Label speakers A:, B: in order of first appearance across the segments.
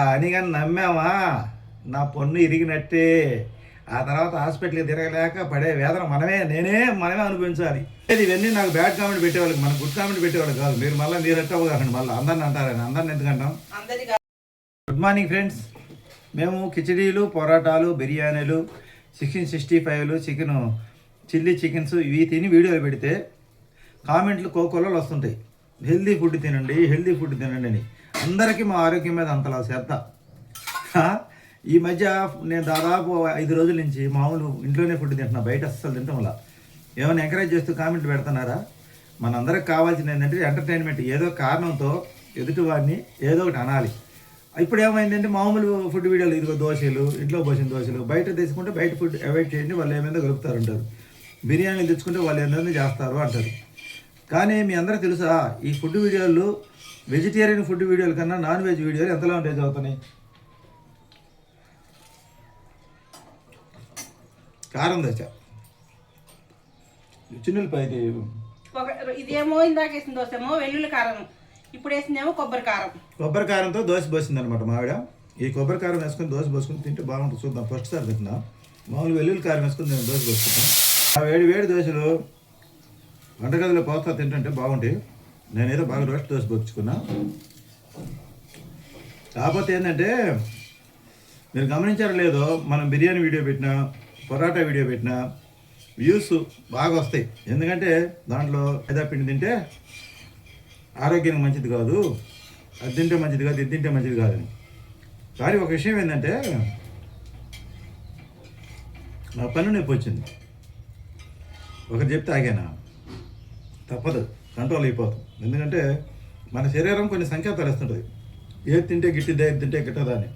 A: అని కానీ నమ్మామా నా పన్ను ఇరిగినట్టే. ఆ తర్వాత హాస్పిటల్కి తిరగలేక పడే వేదన మనమే అనుభవించాలి. ఇవన్నీ నాకు బ్యాడ్ కామెంట్ పెట్టేవాళ్ళకి, మన గుడ్ కామెంట్ పెట్టేవాళ్ళు కాదు. మీరు మళ్ళీ మీరు ఎట్టవగారండి, మళ్ళీ అందరిని అంటారని. అందరిని ఎందుకంటాం? Good morning friends. మేము కిచడీలు, పొరాటాలు, బిర్యానీలు, చికెన్ 65లు, చిల్లీ చికెన్స్ ఇవి తిని వీడియోలు పెడితే కామెంట్లు కోకొల్లలు వస్తుంటాయి. హెల్దీ ఫుడ్ తినండి అని. అందరికీ మా ఆరోగ్యం మీద అంతలా శ్రద్ధ. ఈ మధ్య నేను దాదాపు 5 రోజుల నుంచి మామూలు ఇంట్లోనే ఫుడ్ తింటున్నా, బయట అస్సలు తింటాం. వల్ల ఏమైనా ఎంకరేజ్ చేస్తూ కామెంట్లు పెడుతున్నారా? మనందరికి కావాల్సింది ఏంటంటే ఎంటర్టైన్మెంట్. ఏదో కారణంతో ఎదుటివాడిని ఏదో ఒకటి అనాలి. ఇప్పుడు ఏమైందంటే మామూలు ఫుడ్ వీడియోలు, ఇదిగో దోశలు, ఇంట్లో పోసిన దోశలు, బయట తెచ్చుకుంటే బయట ఫుడ్ అవాయిడ్ చేయండి, వాళ్ళు ఏమైందో కలుపుతారు అంటారు. బిర్యానీలు తెచ్చుకుంటే వాళ్ళు ఏమైనా చేస్తారు అంటారు. కానీ మీ అందరూ తెలుసా, ఈ ఫుడ్ వీడియోలు వెజిటేరియన్ ఫుడ్ వీడియోల కన్నా నాన్ వెజ్ వీడియోలు ఎంతలా ఉంటాయి చదువుతున్నాయి. కారం దశ చిన్నులపైకి
B: ఇదేమో ఇందాక వేసిన దోశ ఏమో వెల్లుల్లి కారం, ఇప్పుడు వేసిందేమో కొబ్బరి
A: కారంతో దోశ పోసింది అనమాట మావిడ. ఈ కొబ్బరి కారం వేసుకొని దోశ పోసుకొని తింటే బాగుంటుంది. చూద్దాం, ఫస్ట్ సారి తింటున్నాం. మామూలు వెల్లుల్లి కారం వేసుకొని నేను దోశ పోసుకుంటాం. ఆ వేడి దోశలు వంటగదిలో పోస్తా తింటుంటే బాగుంటాయి. నేనేదో బాగా రోస్ట్ దోశ పోపించుకున్నా. కాకపోతే ఏంటంటే మీరు గమనించారో లేదో, మనం బిర్యానీ వీడియో పెట్టినా, పొరాటా వీడియో పెట్టినా వ్యూస్ బాగా వస్తాయి. ఎందుకంటే దాంట్లో మైదా పిండి తింటే ఆరోగ్యానికి మంచిది కాదు, అది తింటే మంచిది కాదు, ఇది తింటే మంచిది కాదని. కానీ ఒక విషయం ఏంటంటే, నా పన్ను నొప్పి వచ్చింది. ఒకరు చెప్తే ఆగానా, తప్పదు, కంట్రోల్ అయిపోతుంది. ఎందుకంటే మన శరీరం కొన్ని సంకేతాలు ఇస్తుంటుంది, ఏది తింటే గిట్టిదా, ఏది తింటే గిట్టదా అని.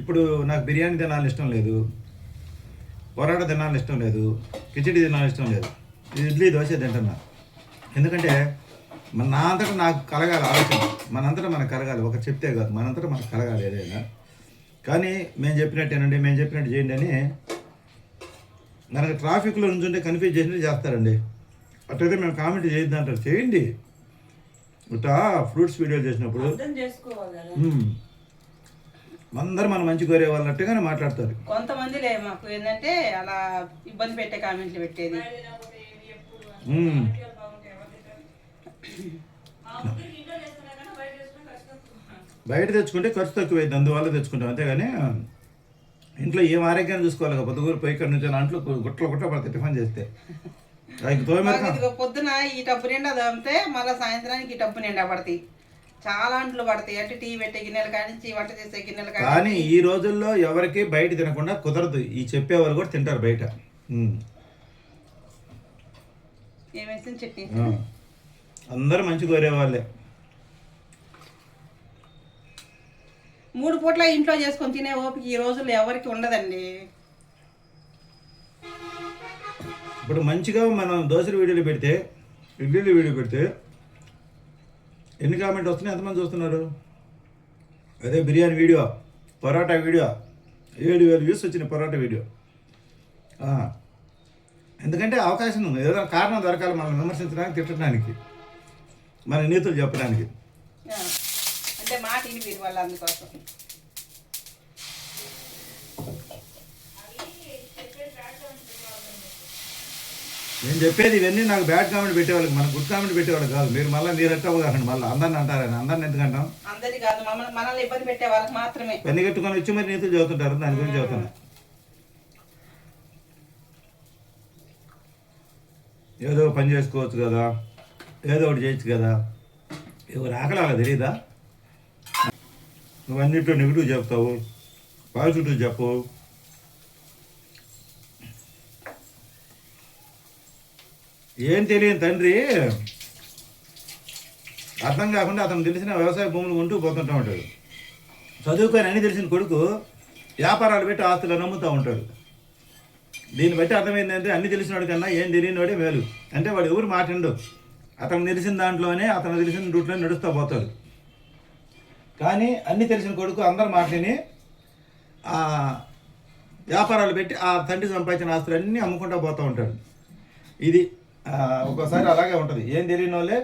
A: ఇప్పుడు నాకు బిర్యానీ తినాలని ఇష్టం లేదు, పొరాటా తినాలని ఇష్టం లేదు, కిచడి తినాలని ఇష్టం లేదు, ఇడ్లీ దోశ తింటున్నా. ఎందుకంటే నా అంతటా నాకు కలగాలి ఆలోచన, మనంతటా మనకు కలగాలి. ఒకరు చెప్తే కాదు, మనంతటా మనకు కలగాలి ఏదైనా. కానీ మేము చెప్పినట్టేనండి, మేము చెప్పినట్టు చేయండి అని మనకు ట్రాఫిక్లో నుంచుంటే కన్ఫ్యూజ్ చేసినట్టు చేస్తారండి. అట్లయితే మేము కామెంట్ చేయొద్దు అంటారు. చేయండి, ఇట్లా ఫ్రూట్స్ వీడియోలు చేసినప్పుడు అందరూ మనం మంచి కోరే వాళ్ళట్టుగానే మాట్లాడతారు.
B: కొంతమంది మాకు ఏంటంటే అలా ఇబ్బంది పెట్టే కామెంట్లు పెట్టేది.
A: బయట తెచ్చుకుంటే ఖర్చు తక్కువైంది, అందువల్ల తెచ్చుకుంటాం. అంతేగాని ఇంట్లో ఏం ఆరోగ్యాన్ని చూసుకోవాలి. పొద్దుగూరు పై ఇక్కడ నుంచి అంట్లో గుట్ల పడతాయి టిఫిన్ చేస్తే.
B: పొద్దున ఈ టబ్బు నిండా తోమితే మళ్ళీ సాయంత్రానికి ఈ టబ్బు నిండా పడతాయి. చాలా అంట్లు పడతాయి. అంటే టీ పెట్టే గిన్నెలు కానించి వంట చేసే గిన్నెలు
A: కానీ ఈ రోజుల్లో ఎవరికి బయట తినకుండా కుదరదు. ఈ చెప్పేవాళ్ళు కూడా తింటారు బయట.
B: ఏమేసిన చట్నీ
A: అందరూ మంచి కోరేవాళ్ళే.
B: 3 పూట్ల ఇంట్లో చేసుకొని తినే ఓపిక ఈ రోజుల్లో ఎవరికి ఉండదండి.
A: ఇప్పుడు మంచిగా మనం దోశల వీడియోలు పెడితే, ఇడ్లీల వీడియో పెడితే ఎన్ని కామెంట్ వస్తున్నాయి, ఎంతమంది చూస్తున్నారు? అదే biryani video, parotta video 7,000 views వచ్చినాయి. పొరాటా వీడియో. ఎందుకంటే అవకాశం ఉంది, ఏదో కారణం దొరకాలి మనం విమర్శించడానికి, తిట్టడానికి, మన నీతులు చెప్పడానికి.
B: అంటే మాట విని వాళ్ళ అందుకోసం
A: నేను చెప్పేది ఇవన్నీ నాకు బ్యాడ్ కామెంట్ పెట్టేవాళ్ళకి, మన గుడ్ కామెంట్ పెట్టేవాళ్ళు కాదు. మీరు మళ్ళీ మీరు ఎట్టవగారండి, మళ్ళీ అందరిని అంటారని. అందరిని ఎందుకంటాం?
B: అందరి కాదు, మనల్ని ఇబ్బంది పెట్టే వాళ్ళకి మాత్రమే.
A: పని కట్టుకొని వచ్చి మరి నీతులు చదువుతుంటారు, దాని గురించి చదువుతున్నా. ఏదో పని చేసుకోవచ్చు కదా, ఏదో ఒకటి చేయొచ్చు కదా. ఎవరు ఆకలి అలా తెలియదా? నువ్వు అన్నింటిలో నెగిటివ్ చెప్తావు, పాజిటివ్ చెప్పు. ఏం తెలియని తండ్రి అర్థం కాకుండా అతను తెలిసిన వ్యవసాయ భూములు కొంటూ పోతుంటూ ఉంటాడు. చదువుకొని అన్ని తెలిసిన కొడుకు వ్యాపారాలు పెట్టి ఆస్తులు నమ్ముతూ ఉంటాడు. దీన్ని బట్టి అర్థమైందంటే అన్ని తెలిసినవాడి కన్నా ఏం తెలియనివాడే మేలు. అంటే వాడు ఎవరు మాట్లాడు, అతను తెలిసిన దాంట్లోనే, అతను తెలిసిన రూట్లోనే నడుస్తూ పోతాడు. కానీ అన్ని తెలిసిన కొడుకు అందరు మాటని వ్యాపారాలు పెట్టి ఆ తండ్రి సంపాదించిన ఆస్తులు అన్నీ అమ్ముకుంటూ పోతూ ఉంటాడు. ఇది ఒక్కోసారి అలాగే ఉంటుంది. ఏం తెలియని వాళ్ళే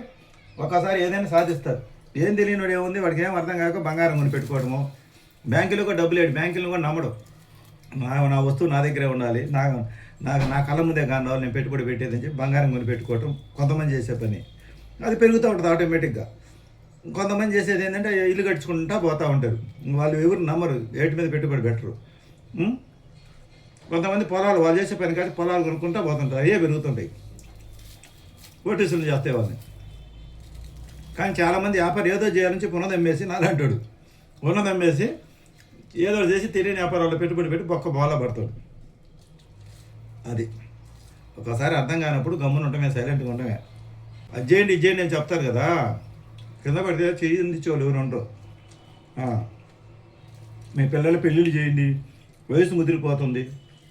A: ఒక్కోసారి ఏదైనా సాధిస్తారు. ఏం తెలియని వాడు ఏముంది, వాడికి ఏం అర్థం కాక బంగారం కొని పెట్టుకోవడము, బ్యాంకులో కూడా డబ్బులు లేడు, బ్యాంకులో కూడా నమ్మడు. నా వస్తువు నా దగ్గరే ఉండాలి, నా కళ్ళ ముందే కావాలి, నేను పెట్టుబడి పెట్టేదని చెప్పి బంగారం కొని పెట్టుకోవటం కొంతమంది చేసే పని. అది పెరుగుతూ ఉంటుంది ఆటోమేటిక్గా. కొంతమంది చేసేది ఏంటంటే ఇల్లు కట్టుకుంటా పోతూ ఉంటారు, వాళ్ళు ఎవరు నమ్మరు, ఏటి మీద పెట్టుబడి పెట్టరు. కొంతమంది పొలాలు వాళ్ళు చేసే పని కాబట్టి పొలాలు కొనుక్కుంటా పోతుంటారు, అయ్యే పెరుగుతుంటాయి, కోటీసులు చేస్తే వాళ్ళని. కానీ చాలామంది వ్యాపారం ఏదో చేయాలని చెప్పి ఉన్నది అమ్మేసి నాలంటాడు, ఉన్నది అమ్మేసి ఏదో చేసి తెలియని వ్యాపారాల్లో పెట్టుబడి పెట్టి బొక్క బోలా పడతాడు. అది ఒకసారి అర్థం కానప్పుడు గమ్మున ఉండమే, సైలెంట్గా ఉండమే. అది చేయండి ఇది చేయండి అని చెప్తారు కదా, కింద పడితే చేయింది చోళ్ళు ఎవరు ఉండరు. మీ పిల్లల పెళ్ళిళ్ళు చేయండి, వయసు ముదిరిపోతుంది,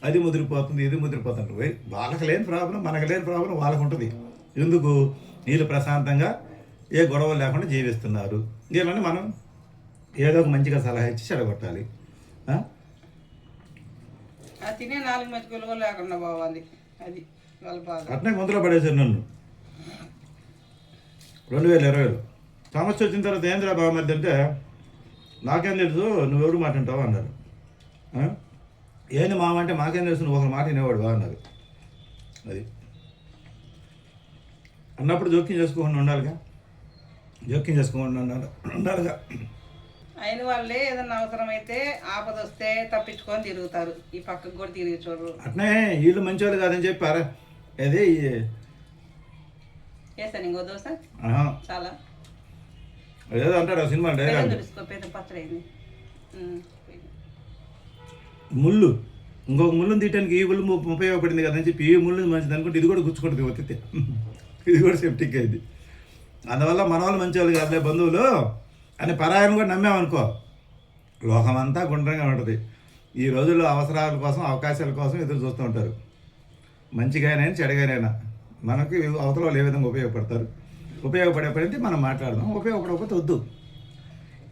A: అది ముదిరిపోతుంది, ఇది ముదిరిపోతుంది. వాళ్ళకి లేని ప్రాబ్లం మనకు లేని ప్రాబ్లం వాళ్ళకు ఉంటుంది. ఎందుకు? వీళ్ళు ప్రశాంతంగా ఏ గొడవలు లేకుండా జీవిస్తున్నారు. వీళ్ళని మనం ఏదో ఒక మంచిగా సలహా ఇచ్చి చెడగొట్టాలి.
B: తినే 4 మెతుకులు కూడా లేకుండా పోవాలి, అది వాళ్ళ బాధ.
A: అట్నే ముందులో పడేశారు నన్ను 2020లో. సమస్య వచ్చిన తర్వాత ఏంద్రా బాగుమద్ది అంటే, నాకేం తెలుసు నువ్వెవరు మాట అంటావు అన్నారు. ఏంది మామ అంటే మాకేం తెలుసు నువ్వు ఒకరి మాట వినేవాడు అన్నారు. అది అన్నప్పుడు జోక్యం చేసుకోకుండా ఉండాలిగా, జోక్యం చేసుకోకుండా ఉండాలిగా.
B: అయిన వాళ్ళే ఏదన్నా అవసరమైతే ఆపద వస్తే తప్పించుకొని తిరుగుతారు, ఈ పక్కకు కూడా తిరిగి చూడరు.
A: అట్నే వీళ్ళు మంచివాళ్ళు కాదని చెప్పారా, అది
B: వేసాను ఇంకో దోశ చాలా
A: ఏదో అంటాడు ఆ సినిమా డైలాగ్,
B: పెద్ద పచ్చడైంది.
A: ముళ్ళు ఇంకొక ముళ్ళుని తీయటానికి ఈ ముళ్ళు ఉపయోగపడింది కదని చెప్పి ఈ ముళ్ళు మంచిది అనుకుంటే ఇది కూడా గుచ్చుకుంటుంది ఒత్తితే, ఇది కూడా సేఫ్టీకి అయింది. అందువల్ల మన వాళ్ళు మంచి వాళ్ళు కాదులే బంధువులు అని పరాయను కూడా నమ్మామనుకో, లోకమంతా గుండ్రంగా ఉంటుంది. ఈ రోజుల్లో అవసరాల కోసం అవకాశాల కోసం ఎదురు చూస్తూ ఉంటారు. మంచిగానైనా చెడగానైనా మనకు అవతల వాళ్ళు ఏ విధంగా ఉపయోగపడతారు, ఉపయోగపడే పడితే మనం మాట్లాడదాం, ఉపయోగపడకపోతే వద్దు.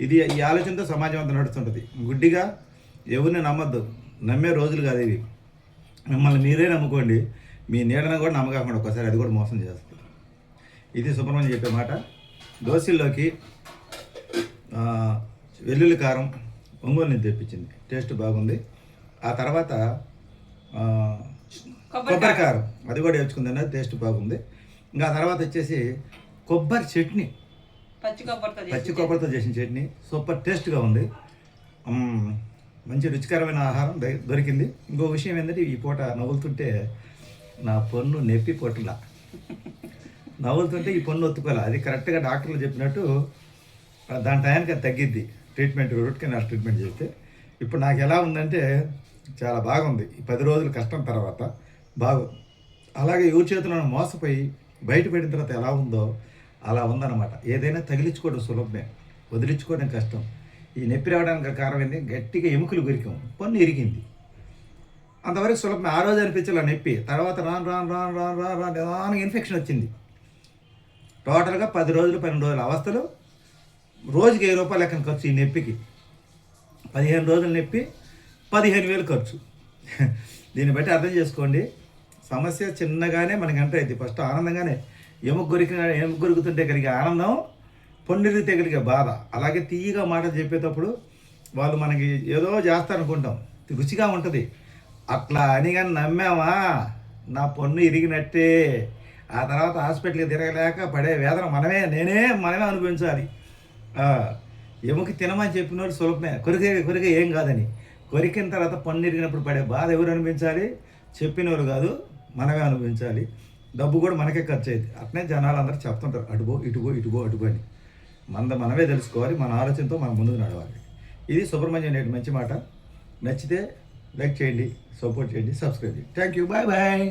A: ఇది ఈ ఆలోచనతో సమాజం అంతా నడుస్తుంటుంది. గుడ్డిగా ఎవరిని నమ్మద్దు, నమ్మే రోజులు కాదు ఇవి. మిమ్మల్ని మీరే నమ్ముకోండి, మీ నీడను కూడా నమ్మకాకుండా ఒక్కసారి అది కూడా మోసం చేస్తుంది. ఇది సుబ్రహ్మణ్యం చెప్పే మాట. దోశల్లోకి వెల్లుల్లి కారం ఒంగోలు నుంచి తెప్పించింది, టేస్ట్ బాగుంది. ఆ తర్వాత కొబ్బరి కారం అది కూడా వేసుకుంది, టేస్ట్ బాగుంది. ఇంకా తర్వాత వచ్చేసి కొబ్బరి చట్నీ, పచ్చి కొబ్బరితో చేసిన చట్నీ సూపర్ టేస్ట్గా ఉంది. మంచి రుచికరమైన ఆహారం దొరికింది. ఇంకో విషయం ఏంటంటే ఈ పూట నవ్వులుతుంటే నా పన్ను నొప్పి పొట్టులా, నవ్వులుతుంటే ఈ పన్ను ఒత్తుకోవాలి. అది కరెక్ట్గా డాక్టర్లు చెప్పినట్టు దాని టైంకి అది తగ్గిద్ది. ట్రీట్మెంట్ రూట్ కెనాల్ ట్రీట్మెంట్ చేస్తే ఇప్పుడు నాకు ఎలా ఉందంటే చాలా బాగుంది. ఈ 10 రోజుల కష్టం తర్వాత బాగుంది. అలాగే ఎవరి చేతులను మోసపోయి బయటపడిన తర్వాత ఎలా ఉందో అలా ఉందన్నమాట. ఏదైనా తగిలించుకోవడం సులభమే, వదిలించుకోవడం కష్టం. ఈ నొప్పి రావడానికి కారణం ఏంటి? గట్టిగా ఎముకలు కొరికాం, పన్ను ఇరిగింది. అంతవరకు సులభమే. ఆ రోజు అనిపించాలి నొప్పి, తర్వాత రాను ఇన్ఫెక్షన్ వచ్చింది. టోటల్గా 10 రోజులు 12 రోజుల అవస్థలు, రోజుకి 1000 రూపాయలు లెక్కన ఖర్చు. ఈ నొప్పికి 15 రోజుల నొప్పి 15,000 ఖర్చు. దీన్ని బట్టి అర్థం చేసుకోండి, సమస్య చిన్నగానే మనకి అంటే ఇది ఫస్ట్ ఆనందంగానే ఎముక కొరుకుతుంటే కలిగే ఆనందం, పొండిరిగితే కలిగే బాధ. అలాగే తీయగా మాటలు చెప్పేటప్పుడు వాళ్ళు మనకి ఏదో చేస్తారనుకుంటాం, రుచిగా ఉంటుంది. అట్లా అని కానీ నమ్మామా నా పన్ను ఇరిగినట్టే. ఆ తర్వాత హాస్పిటల్కి తిరగలేక పడే వేదన మనమే అనుభవించాలి. ఎముక తినమని చెప్పినోడు సులభమే, కొరికే ఏం కాదని. కొరికిన తర్వాత పన్ను ఇరిగినప్పుడు పడే బాధ ఎవరు అనిపించాలి? చెప్పినవారు కాదు, మనమే అనుభవించాలి. డబ్బు కూడా మనకే ఖర్చు అయింది. అట్నే జనాలు అందరూ చెప్తుంటారు అటుబో ఇటుబో అని. మనమే తెలుసుకోవాలి, మన ఆలోచనతో మనం ముందుకు నడవాలి. ఇది సుబ్రహ్మణ్యం నేటి మంచి మాట. నచ్చితే లైక్ చేయండి, సపోర్ట్ చేయండి, సబ్స్క్రైబ్ చేయండి. Thank you, bye.